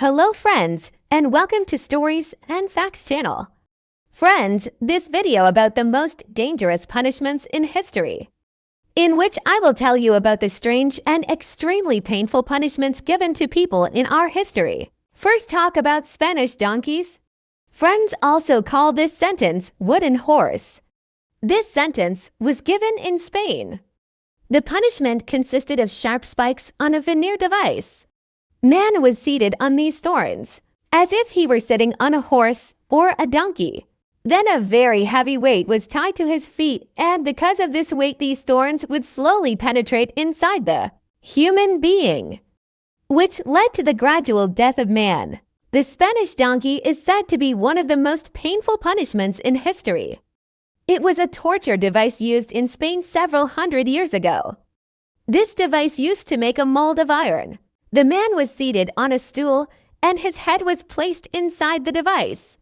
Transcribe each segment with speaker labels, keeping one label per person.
Speaker 1: Hello friends, and welcome to Stories and Facts channel. Friends, this video about the most dangerous punishments in history, in which I will tell you about the strange and extremely painful punishments given to people in our history. First, talk about Spanish donkeys. Friends also call this sentence wooden horse. This sentence was given in Spain. The punishment consisted of sharp spikes on a veneer device. Man was seated on these thorns, as if he were sitting on a horse or a donkey. Then a very heavy weight was tied to his feet, and because of this weight, these thorns would slowly penetrate inside the human being, which led to the gradual death of man. The Spanish donkey is said to be one of the most painful punishments in history. It was a torture device used in Spain several hundred years ago. This device used to make a mold of iron. The man was seated on a stool, and his head was placed inside the device.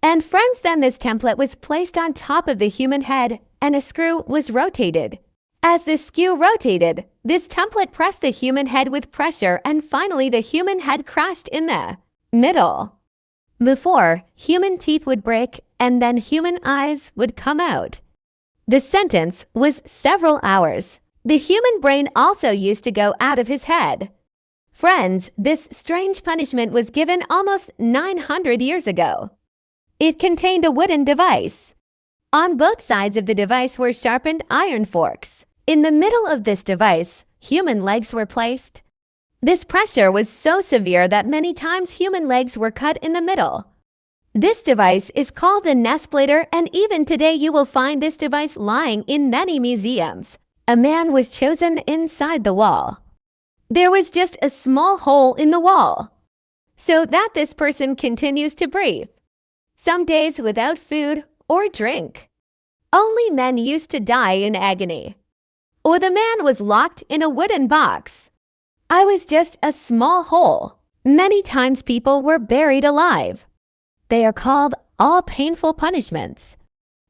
Speaker 1: And friends, then this template was placed on top of the human head, and a screw was rotated. As the screw rotated, this template pressed the human head with pressure, and finally the human head crashed in the middle. Before, human teeth would break, and then human eyes would come out. The sentence was several hours. The human brain also used to go out of his head. Friends, this strange punishment was given almost 900 years ago. It contained a wooden device. On both sides of the device were sharpened iron forks. In the middle of this device, human legs were placed. This pressure was so severe that many times human legs were cut in the middle. This device is called the Nespolator, and even today you will find this device lying in many museums. A man was chosen inside the wall. There was just a small hole in the wall, so that this person continues to breathe, some days without food or drink. Only men used to die in agony, or the man was locked in a wooden box. I was just a small hole. Many times people were buried alive. They are called all painful punishments.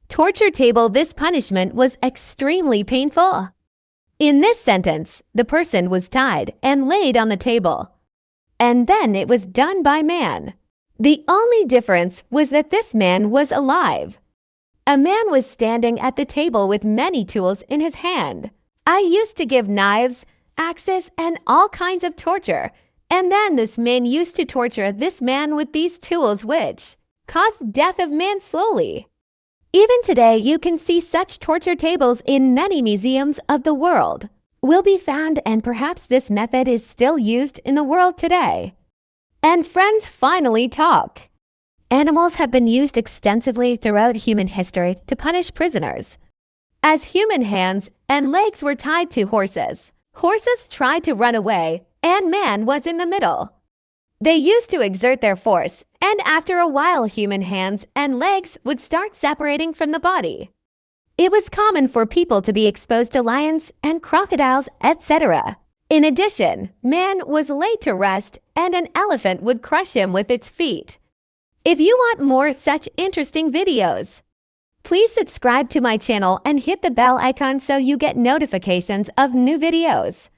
Speaker 1: Torture table. This punishment was extremely painful. In this sentence, the person was tied and laid on the table, and then it was done by man. The only difference was that this man was alive. A man was standing at the table with many tools in his hand. I used to give knives, axes, and all kinds of torture, and then this man used to torture this man with these tools, which caused death of man slowly. Even today, you can see such torture tables in many museums of the world. Will be found, and perhaps this method is still used in the world today. And friends, finally talk. Animals have been used extensively throughout human history to punish prisoners. As human hands and legs were tied to horses, horses tried to run away, and man was in the middle. They used to exert their force, and after a while human hands and legs would start separating from the body. It was common for people to be exposed to lions and crocodiles, etc. In addition, man was laid to rest, and an elephant would crush him with its feet. If you want more such interesting videos, please subscribe to my channel and hit the bell icon so you get notifications of new videos.